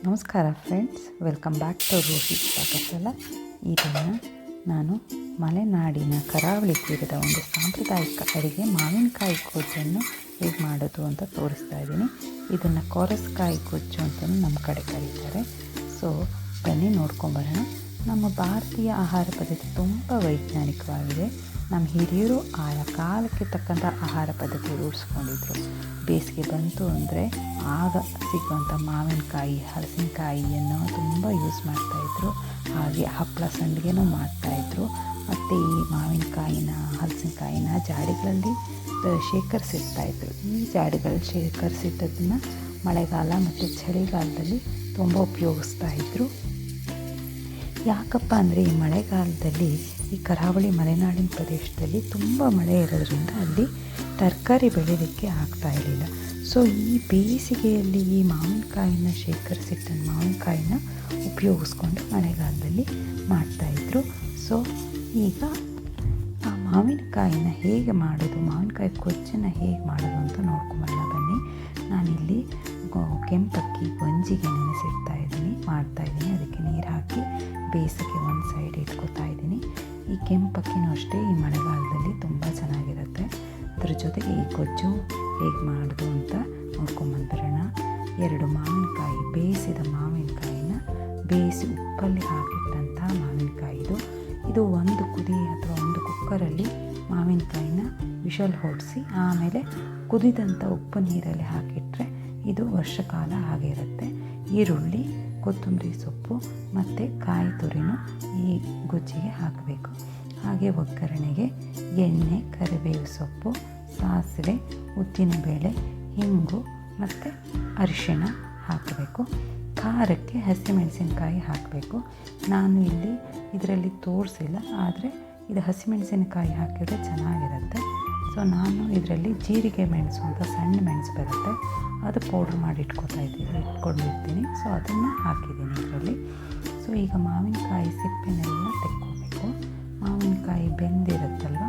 ನಮಸ್ಕಾರ friends, welcome back to Rohit Pakashala. ಇದನ್ನು ನಾನು ಮಲೆನಾಡಿನ ಕರಾವಳಿ ತೀರದ ಒಂದು ಸಾಂಪ್ರದಾಯಿಕ ಅಡುಗೆ ಮಾವಿನಕಾಯಿ ಗೊಜ್ಜನ್ನು ಹೇಗೆ ಮಾಡೋದು ಅಂತ ತೋರಿಸ್ತಾ ಇದ್ದೀನಿ. ಇದನ್ನು ಕೊರಸ್ಕಾಯಿ ಗೊಜ್ಜು ಅಂತಲೂ ನಮ್ಮ ಕಡೆ ಕರೀತಾರೆ. ಸೊ ಬನ್ನಿ ನೋಡ್ಕೊಂಬರೋಣ. ನಮ್ಮ ಭಾರತೀಯ ಆಹಾರ ಪದ್ಧತಿ ತುಂಬ ವೈಜ್ಞಾನಿಕವಾಗಿದೆ. ನಮ್ಮ ಹಿರಿಯರು ಆಯಾ ಕಾಲಕ್ಕೆ ತಕ್ಕಂಥ ಆಹಾರ ಪದ್ಧತಿ ರೂಢಿಸ್ಕೊಂಡಿದ್ರು. ಬೇಸಿಗೆ ಬಂತು ಅಂದರೆ ಆಗ ಸಿಗುವಂಥ ಮಾವಿನಕಾಯಿ, ಹಲಸಿನಕಾಯಿಯನ್ನು ತುಂಬ ಯೂಸ್ ಮಾಡ್ತಾಯಿದ್ರು. ಹಾಗೆ ಹಪ್ಪಳ ಸಂಡಿಗೆನೂ ಮಾಡ್ತಾಯಿದ್ರು. ಮತ್ತು ಈ ಮಾವಿನಕಾಯಿನ, ಹಲಸಿನಕಾಯಿನ ಜಾಡಿಗಳಲ್ಲಿ ಶೇಖರಿಸಿಡ್ತಾಯಿದ್ರು. ಈ ಜಾಡಿಗಳಲ್ಲಿ ಶೇಖರಿಸಿಟ್ಟದನ್ನು ಮಳೆಗಾಲ ಮತ್ತು ಚಳಿಗಾಲದಲ್ಲಿ ತುಂಬ ಉಪಯೋಗಿಸ್ತಾಯಿದ್ರು. ಯಾಕಪ್ಪ ಅಂದರೆ ಈ ಮಳೆಗಾಲದಲ್ಲಿ ಈ ಕರಾವಳಿ ಮಲೆನಾಡಿನ ಪ್ರದೇಶದಲ್ಲಿ ತುಂಬ ಮಳೆ ಇರೋದ್ರಿಂದ ಅಲ್ಲಿ ತರಕಾರಿ ಬೆಳೀಲಿಕ್ಕೆ ಆಗ್ತಾಯಿರಲಿಲ್ಲ. ಸೊ ಈ ಬೇಸಿಗೆಯಲ್ಲಿ ಈ ಮಾವಿನಕಾಯಿನ ಶೇಖರಿಸಿಟ್ಟ ಮಾವಿನಕಾಯಿನ ಉಪಯೋಗಿಸ್ಕೊಂಡು ಮಳೆಗಾಲದಲ್ಲಿ ಮಾಡ್ತಾಯಿದ್ರು. ಸೊ ಈಗ ಆ ಮಾವಿನಕಾಯಿನ ಹೇಗೆ ಮಾಡೋದು, ಮಾವಿನಕಾಯಿ ಗೊಜ್ಜನ್ನು ಹೇಗೆ ಮಾಡೋದು ಅಂತ ನೋಡ್ಕೊಂಬರೋಣ ಬನ್ನಿ. ನಾನಿಲ್ಲಿ ಕೆಂಪಕ್ಕಿ ಗಂಜಿಗೆ ನೆನೆಸಿಡ್ತಾಯಿದ್ದೀನಿ, ಮಾಡ್ತಾಯಿದ್ದೀನಿ. ಅದಕ್ಕೆ ನೀರು ಹಾಕಿ ಬೇಯಿಸೋಕ್ಕೆ ಒಂದು ಸೈಡ್ ಇಟ್ಕೊತಾ ಇದ್ದೀನಿ. ಈ ಕೆಂಪಕ್ಕಿನೂ ಅಷ್ಟೇ ಈ ಮಳೆಗಾಲದಲ್ಲಿ ತುಂಬ ಚೆನ್ನಾಗಿರುತ್ತೆ. ಅದ್ರ ಜೊತೆಗೆ ಈ ಗೊಜ್ಜು ಹೇಗೆ ಮಾಡೋದು ಅಂತ ನೋಡ್ಕೊಂಬಂದಿರೋಣ. 2 ಮಾವಿನಕಾಯಿ, ಬೇಯಿಸಿದ ಮಾವಿನಕಾಯಿನ ಬೇಯಿಸಿ ಉಪ್ಪಲ್ಲಿ ಹಾಕಿಟ್ಟಂಥ ಮಾವಿನಕಾಯಿದು. ಇದು ಒಂದು ಕುದಿ ಅಥವಾ ಒಂದು ಕುಕ್ಕರಲ್ಲಿ ಮಾವಿನಕಾಯಿನ ವಿಷಲ್ ಹೊಡಿಸಿ ಆಮೇಲೆ ಕುದಿದಂಥ ಉಪ್ಪು ನೀರಲ್ಲಿ ಹಾಕಿಟ್ರೆ ಇದು ವರ್ಷಕಾಲ ಆಗಿರುತ್ತೆ. ಈರುಳ್ಳಿ, ಕೊತ್ತಂಬರಿ ಸೊಪ್ಪು ಮತ್ತು ಕಾಯಿ ತುರಿನೂ ಈ ಗೊಜ್ಜಿಗೆ ಹಾಕಬೇಕು. ಹಾಗೆ ಒಗ್ಗರಣೆಗೆ ಎಣ್ಣೆ, ಕರಿಬೇವು ಸೊಪ್ಪು, ಸಾಸಿವೆ, ಉದ್ದಿನಬೇಳೆ, ಹಿಂಗು ಮತ್ತು ಅರಿಶಿಣ ಹಾಕಬೇಕು. ಖಾರಕ್ಕೆ ಹಸಿಮೆಣಸಿನಕಾಯಿ ಹಾಕಬೇಕು. ನಾನು ಇಲ್ಲಿ ಇದರಲ್ಲಿ ತೋರಿಸಿಲ್ಲ, ಆದರೆ ಇದು ಹಸಿಮೆಣಸಿನಕಾಯಿ ಹಾಕಿದರೆ ಚೆನ್ನಾಗಿರುತ್ತೆ. ಸೊ ನಾನು ಇದರಲ್ಲಿ ಜೀರಿಗೆ ಮೆಣಸು ಅಂತ ಸಣ್ಣ ಮೆಣಸು ಬರುತ್ತೆ, ಅದು ಪೌಡ್ರ್ ಮಾಡಿ ಇಟ್ಕೊಂಡಿರ್ತೀನಿ. ಸೊ ಅದನ್ನು ಹಾಕಿದ್ದೀನಿ ಇದರಲ್ಲಿ. ಸೊ ಈಗ ಮಾವಿನಕಾಯಿ ಸಿಪ್ಪೆನೆಲ್ಲ ತೆಕ್ಕೋಬೇಕು. ಮಾವಿನಕಾಯಿ ಬೆಂದಿರುತ್ತಲ್ವ,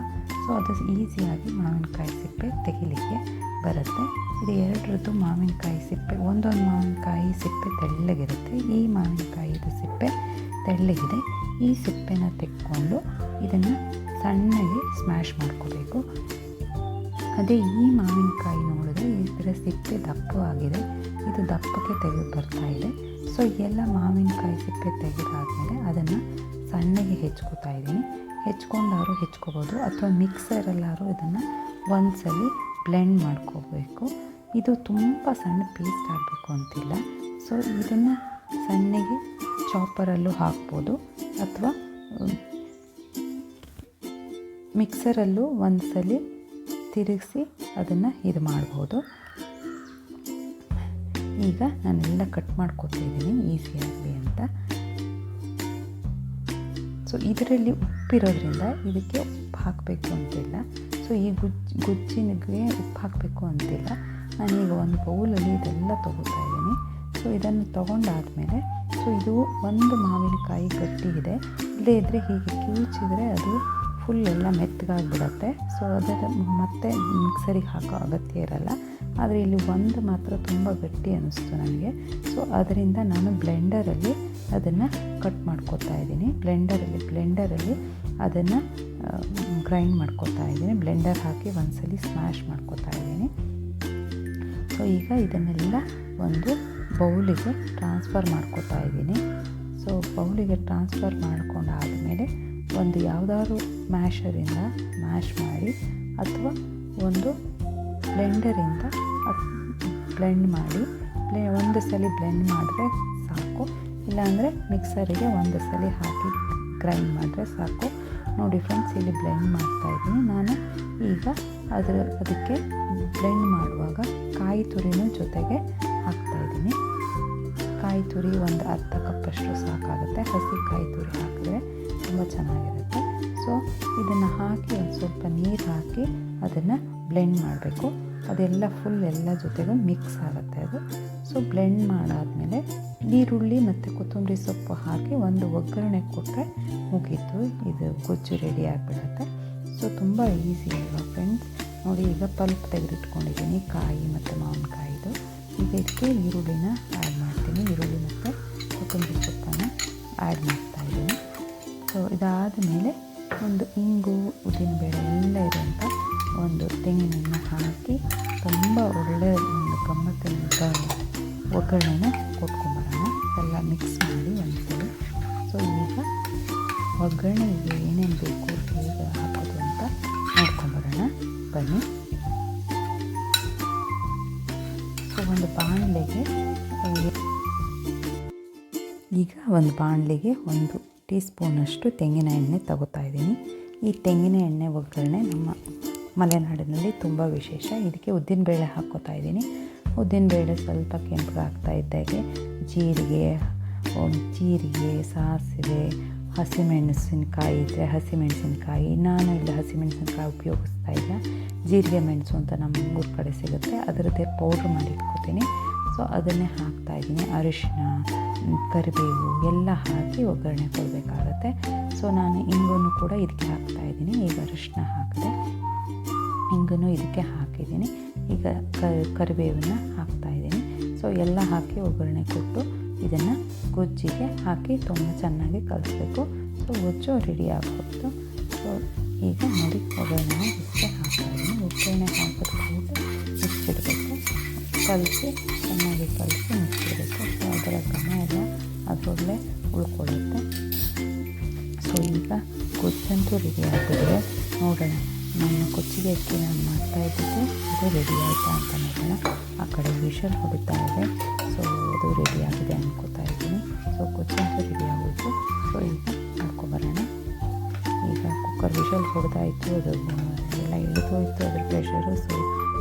ಸೊ ಅದು ಈಸಿಯಾಗಿ ಮಾವಿನಕಾಯಿ ಸಿಪ್ಪೆ ತೆಗಿಲಿಕ್ಕೆ ಬರುತ್ತೆ. ಇದು 2ರದ್ದು ಮಾವಿನಕಾಯಿ ಸಿಪ್ಪೆ, ಒಂದೊಂದು ಮಾವಿನಕಾಯಿ ಸಿಪ್ಪೆ ತೆಳ್ಳಗಿರುತ್ತೆ. ಈ ಮಾವಿನಕಾಯಿದು ಸಿಪ್ಪೆ ತೆಳ್ಳಗಿದೆ. ಈ ಸಿಪ್ಪೆನ ತೆಕ್ಕೊಂಡು ಇದನ್ನು ಸಣ್ಣಗೆ ಸ್ಮ್ಯಾಶ್ ಮಾಡ್ಕೋಬೇಕು. ಅದೇ ಈ ಮಾವಿನಕಾಯಿ ನೋಡಿದ್ರೆ ಇದರ ಸಿಪ್ಪೆ ದಪ್ಪವಾಗಿದೆ, ಇದು ದಪ್ಪಕ್ಕೆ ತೆಗೆದು ಬರ್ತಾ ಇದೆ. ಸೊ ಎಲ್ಲ ಮಾವಿನಕಾಯಿ ಸಿಪ್ಪೆ ತೆಗೆದಾದ್ಮೇಲೆ ಅದನ್ನು ಸಣ್ಣಗೆ ಹೆಚ್ಕೋತಾ ಇದ್ದೀನಿ. ಹೆಚ್ಕೊಂಡಾರು ಹೆಚ್ಕೋಬೋದು ಅಥವಾ ಮಿಕ್ಸರಲ್ಲಾರು ಇದನ್ನು ಒಂದ್ಸಲಿ ಬ್ಲೆಂಡ್ ಮಾಡ್ಕೋಬೇಕು. ಇದು ತುಂಬ ಸಣ್ಣ ಪೇಸ್ಟ್ ಆಗಬೇಕು ಅಂತಿಲ್ಲ. ಸೊ ಇದನ್ನು ಸಣ್ಣಗೆ ಚಾಪರಲ್ಲೂ ಹಾಕ್ಬೋದು ಅಥವಾ ಮಿಕ್ಸರಲ್ಲೂ ಒಂದ್ಸಲಿ ತಿರುಗಿಸಿ ಅದನ್ನು ಇದು ಮಾಡ್ಬೋದು. ಈಗ ನಾನೆಲ್ಲ ಕಟ್ ಮಾಡ್ಕೊತಿದ್ದೀನಿ ಈಸಿಯಾಗಲಿ ಅಂತ. ಸೊ ಇದರಲ್ಲಿ ಉಪ್ಪಿರೋದ್ರಿಂದ ಇದಕ್ಕೆ ಉಪ್ಪು ಹಾಕಬೇಕು ಅಂತಿಲ್ಲ. ಸೊ ಈ ಗುಜ್ಜಿನಿಗೆ ಉಪ್ಪು ಹಾಕಬೇಕು ಅಂತಿಲ್ಲ. ನಾನೀಗ ಒಂದು ಬೌಲಲ್ಲಿ ಇದೆಲ್ಲ ತೊಗೋತಾ ಇದ್ದೀನಿ. ಸೊ ಇದನ್ನು ತೊಗೊಂಡಾದ್ಮೇಲೆ, ಸೊ ಇದು ಒಂದು ಮಾವಿನಕಾಯಿ ಗಟ್ಟಿ ಇದೆ, ಇಲ್ಲದೇ ಇದ್ದರೆ ಹೀಗೆ ಕಿವುಚಿದ್ರೆ ಅದು ಫುಲ್ ಎಲ್ಲ ಮೆತ್ತಗಾಗಿಬಿಡುತ್ತೆ. ಸೊ ಅದರ ಮತ್ತೆ ಮಿಕ್ಸರಿಗೆ ಹಾಕೋ ಅಗತ್ಯ ಇರಲ್ಲ. ಆದರೆ ಇಲ್ಲಿ ಒಂದು ಮಾತ್ರ ತುಂಬ ಗಟ್ಟಿ ಅನ್ನಿಸ್ತು ನನಗೆ. ಸೊ ಅದರಿಂದ ನಾನು ಬ್ಲೆಂಡರಲ್ಲಿ ಅದನ್ನು ಕಟ್ ಮಾಡ್ಕೊತಾ ಇದ್ದೀನಿ. ಬ್ಲೆಂಡರಲ್ಲಿ ಅದನ್ನು ಗ್ರೈಂಡ್ ಮಾಡ್ಕೊತಾ ಇದ್ದೀನಿ. ಬ್ಲೆಂಡರ್ ಹಾಕಿ ಒಂದ್ಸಲಿ ಸ್ಮ್ಯಾಶ್ ಮಾಡ್ಕೊತಾ ಇದ್ದೀನಿ. ಸೊ ಈಗ ಇದನ್ನೆಲ್ಲ ಒಂದು ಬೌಲಿಗೆ ಟ್ರಾನ್ಸ್ಫರ್ ಮಾಡ್ಕೊತಾ ಇದ್ದೀನಿ. ಸೊ ಬೌಲಿಗೆ ಟ್ರಾನ್ಸ್ಫರ್ ಮಾಡ್ಕೊಂಡಾದಮೇಲೆ ಒಂದು ಯಾವುದಾದ್ರು ಮ್ಯಾಶರಿಂದ ಮ್ಯಾಶ್ ಮಾಡಿ ಅಥವಾ ಒಂದು ಬ್ಲೆಂಡರಿಂದ ಬ್ಲೆಂಡ್ ಮಾಡಿ ಒಂದು ಸಲ ಬ್ಲೆಂಡ್ ಮಾಡಿದ್ರೆ ಸಾಕು. ಇಲ್ಲಾಂದರೆ ಮಿಕ್ಸರಿಗೆ ಒಂದು ಸಲ ಹಾಕಿ ಗ್ರೈಂಡ್ ಮಾಡಿದ್ರೆ ಸಾಕು. ನೋಡಿ ಫ್ರೆಂಡ್ಸ್, ಇಲ್ಲಿ ಬ್ಲೆಂಡ್ ಮಾಡ್ತಾಯಿದ್ದೀನಿ ನಾನು. ಈಗ ಅದಕ್ಕೆ ಬ್ಲೆಂಡ್ ಮಾಡುವಾಗ ಕಾಯಿ ತುರಿನೂ ಜೊತೆಗೆ ಹಾಕ್ತಾಯಿದ್ದೀನಿ. ಕಾಯಿ ತುರಿ ಒಂದು ಅರ್ಧ ಕಪ್ಪಷ್ಟು ಸಾಕಾಗುತ್ತೆ. ಹಸಿ ಕಾಯಿ ತುರಿ ಹಾಕಿದ್ರೆ ತುಂಬ ಚೆನ್ನಾಗಿರುತ್ತೆ. ಸೊ ಇದನ್ನು ಹಾಕಿ ಒಂದು ಸ್ವಲ್ಪ ನೀರು ಹಾಕಿ ಅದನ್ನು ಬ್ಲೆಂಡ್ ಮಾಡಬೇಕು. ಅದೆಲ್ಲ ಫುಲ್ ಎಲ್ಲ ಜೊತೆಗೂ ಮಿಕ್ಸ್ ಆಗುತ್ತೆ ಅದು. ಸೊ ಬ್ಲೆಂಡ್ ಮಾಡಾದಮೇಲೆ ಈರುಳ್ಳಿ ಮತ್ತು ಕೊತ್ತಂಬರಿ ಸೊಪ್ಪು ಹಾಕಿ ಒಂದು ಒಗ್ಗರಣೆ ಕೊಟ್ಟರೆ ಮುಗೀತು, ಇದು ಗೊಜ್ಜು ರೆಡಿ ಆಗಿಬಿಡುತ್ತೆ. ಸೊ ತುಂಬ ಈಸಿ ಅಲ್ವಾ ಫ್ರೆಂಡ್ಸ್. ನೋಡಿ, ಈಗ ಪಲ್ಪ್ ತೆಗೆದಿಟ್ಕೊಂಡಿದ್ದೀನಿ ಕಾಯಿ ಮತ್ತು ಮಾವಿನಕಾಯಿದು. ಈಗ ಇದಕ್ಕೆ ಈರುಳ್ಳಿನ ಆ್ಯಡ್ ಮಾಡ್ತೀನಿ. ಈರುಳ್ಳಿ ಆ್ಯಡ್ ಮಾಡ್ತಾಯಿದ್ದೀನಿ. ಸೊ ಇದಾದ ಮೇಲೆ ಒಂದು ಇಂಗು, ಉದ್ದಿನಬೇಳೆ ಎಲ್ಲ ಇರುವಂಥ ಒಂದು ತೆಂಗಿನೆಣ್ಣೆ ಹಾಕಿ ತುಂಬ ಒಳ್ಳೆಯ ಒಂದು ಗಮ್ಮತ್ತಿನ ಒಗ್ಗರಣೆನ ಕೊಟ್ಕೊಂಬರೋಣ. ಎಲ್ಲ ಮಿಕ್ಸ್ ಮಾಡಿ ಒಂದ್ಸಲ. ಸೊ ಈಗ ಒಗ್ಗರಣೆಗೆ ಏನೇನು ಬೇಕು, ಹೇಗೆ ಹಾಕೋದು ಅಂತ ನೋಡ್ಕೊಂಬರೋಣ ಬನ್ನಿ. ಸೊ ಒಂದು ಬಾಣಲೆಗೆ ಒಂದು ಟೀ ಸ್ಪೂನಷ್ಟು ತೆಂಗಿನ ಎಣ್ಣೆ ತಗೋತಾ ಇದ್ದೀನಿ. ಈ ತೆಂಗಿನ ಎಣ್ಣೆ ಒಗ್ಗರಣೆ ನಮ್ಮ ಮಲೆನಾಡಿನಲ್ಲಿ ತುಂಬ ವಿಶೇಷ. ಇದಕ್ಕೆ ಉದ್ದಿನಬೇಳೆ ಹಾಕ್ಕೋತಾ ಇದ್ದೀನಿ. ಉದ್ದಿನಬೇಳೆ ಸ್ವಲ್ಪ ಕೆಂಪಗಾಗ್ತಾ ಇದ್ದಾಗೆ ಜೀರಿಗೆ, ಸಾಸಿವೆ, ಹಸಿಮೆಣಸಿನ್ಕಾಯಿ ಇದ್ದರೆ ಹಸಿಮೆಣಸಿನ್ಕಾಯಿ, ನಾನು ಇಲ್ಲಿ ಹಸಿಮೆಣಸಿನ್ಕಾಯಿ ಉಪಯೋಗಿಸ್ತಾ ಇಲ್ಲ, ಜೀರಿಗೆ ಮೆಣಸು ಅಂತ ನಮ್ಮ ಊರ ಕಡೆ ಸಿಗುತ್ತೆ, ಅದರದ್ದೇ ಪೌಡ್ರ್ ಮಾಡಿ ಇಟ್ಕೋತೀನಿ. ಸೊ ಅದನ್ನೇ ಹಾಕ್ತಾಯಿದ್ದೀನಿ. ಅರಿಶಿನ, ಕರಿಬೇವು ಎಲ್ಲ ಹಾಕಿ ಒಗ್ಗರಣೆ ಕೊಡಬೇಕಾಗತ್ತೆ. ಸೊ ನಾನು ಇಂಗನ್ನು ಕೂಡ ಇದಕ್ಕೆ ಹಾಕ್ತಾಯಿದ್ದೀನಿ. ಈಗ ಅರಿಶಿನ ಹಾಕಿದೆ, ಇಂಗನ್ನು ಇದಕ್ಕೆ ಹಾಕಿದ್ದೀನಿ. ಈಗ ಕರಿಬೇವನ್ನ ಹಾಕ್ತಾಯಿದ್ದೀನಿ. ಸೊ ಎಲ್ಲ ಹಾಕಿ ಒಗ್ಗರಣೆ ಕೊಟ್ಟು ಇದನ್ನು ಗೊಜ್ಜಿಗೆ ಹಾಕಿ ತುಂಬ ಚೆನ್ನಾಗಿ ಕಲಿಸ್ಬೇಕು. ಸೊ ಗೊಜ್ಜು ರೆಡಿ ಆಗೋದು. ಸೊ ಈಗ ನೋಡಿ ಒಗ್ಗರಣೆ ಇದಕ್ಕೆ ಹಾಕ್ತಾಯಿದ್ದೀನಿ. ಒಗ್ಗರಣೆ ಹಾಕಿದ್ಬಿಟ್ಟು ಮುಚ್ಚಿಡಬೇಕು, ಕಲಸಿ ಚೆನ್ನಾಗಿ ಕಲಸಿ ಮುಚ್ಚಿಡಬೇಕು. ಸೊ ಅದರ ಘಮ ಎಲ್ಲ ಅದರೊಳಗೆ ಉಳ್ಕೊಳ್ಳುತ್ತೆ. ಸೊ ಈಗ ಗೊಜ್ಜಂತೂ ರೆಡಿ ಆಗಿಬಿಟ್ಟಿದೆ. ನೋಡೋಣ ನನ್ನ ಕೊಚ್ಚಿಗೆ ಅಕ್ಕಿ ನಾನು ಮಾಡ್ತಾಯಿದ್ದಿದ್ದು ಅದು ರೆಡಿ ಆಯಿತಾ ಅಂತ ನೋಡೋಣ. ಆ ಕಡೆ ವಿಷಲ್ ಹೊಡಿತಾ ಇದೆ. ಸೊ ಅದು ರೆಡಿ ಆಗಿದೆ ಅನ್ಕೋತಾ ಇದ್ದೀನಿ. ಸೊ ಗೊಜ್ಜಂತೂ ರೆಡಿ ಆಗೋಯ್ತು. ಸೊ ಈಗ ಮಾಡ್ಕೊಬರೋಣ. ಈಗ ಕುಕ್ಕರ್ ವಿಷಲ್ ಹೊಡೆದಾಯಿತು, ಅದು ಎಲ್ಲ ಇಳಿದೋಯ್ತು ಅದ್ರ ಪ್ರೆಷರು. ಸೊ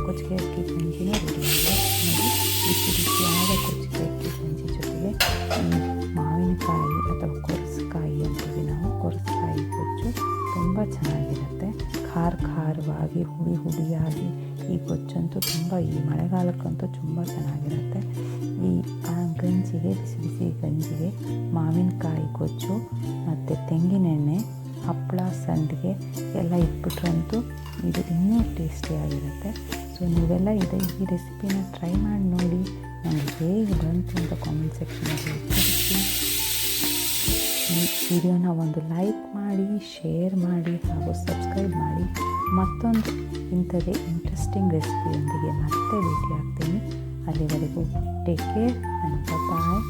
ಕೊಚ್ಚಿಗೆ ಅಕ್ಕಿ ಗಂಜಿನೇ ರೆಡಿ ಆಗಿದೆ. ನೋಡಿ, ಬಿಸಿ ಬಿಸಿಯಾದ ಕೊಚ್ಚಿಗೆ ಅಕ್ಕಿ ಗಂಜಿ ಜೊತೆಗೆ ಮಾವಿನಕಾಯಿ ಅಥವಾ ಕೊರಸಕಾಯಿ ಅಂತೀವಿ ನಾವು, ಕೊರಸಕಾಯಿ ಗೊಜ್ಜು ತುಂಬ ಚೆನ್ನಾಗಿರುತ್ತೆ. ಖಾರವಾಗಿ ಹುಳಿಯಾಗಿ ಈ ಗೊಜ್ಜಂತೂ ತುಂಬ ಈ ಮಳೆಗಾಲಕ್ಕಂತೂ ತುಂಬ ಚೆನ್ನಾಗಿರುತ್ತೆ. ಆ ಗಂಜಿಗೆ, ಬಿಸಿ ಬಿಸಿ ಗಂಜಿಗೆ ಮಾವಿನಕಾಯಿ ಗೊಜ್ಜು ಮತ್ತು ತೆಂಗಿನೆಣ್ಣೆ, ಹಪ್ಪಳ, ಸಂಡಿಗೆ ಎಲ್ಲ ಇಟ್ಬಿಟ್ರಂತೂ ಇದು ಇನ್ನೂ ಟೇಸ್ಟಿಯಾಗಿರುತ್ತೆ. ಸೊ ನೀವೆಲ್ಲ ಈ ರೆಸಿಪಿನ ಟ್ರೈ ಮಾಡಿ ನೋಡಿ. ನನಗೆ ಹೇಗೆ ಬಂತು ಅಂತ ಕಾಮೆಂಟ್ ಸೆಕ್ಷನಲ್ಲಿ ತಿಳಿಸಿ. ಈ ವಿಡಿಯೋನ ಒಂದು ಲೈಕ್ ಮಾಡಿ, ಶೇರ್ ಮಾಡಿ ಹಾಗೂ ಸಬ್ಸ್ಕ್ರೈಬ್ ಮಾಡಿ. ಮತ್ತೊಂದು ಇಂಥದ್ದೇ ಇಂಟ್ರೆಸ್ಟಿಂಗ್ ರೆಸಿಪಿಯೊಂದಿಗೆ ಮತ್ತೆ ಭೇಟಿ ಆಗ್ತೀನಿ. ಅಲ್ಲಿವರೆಗೂ ಟೇಕ್ ಕೇರ್ ಆ್ಯಂಡ್ ಬಾಯ್.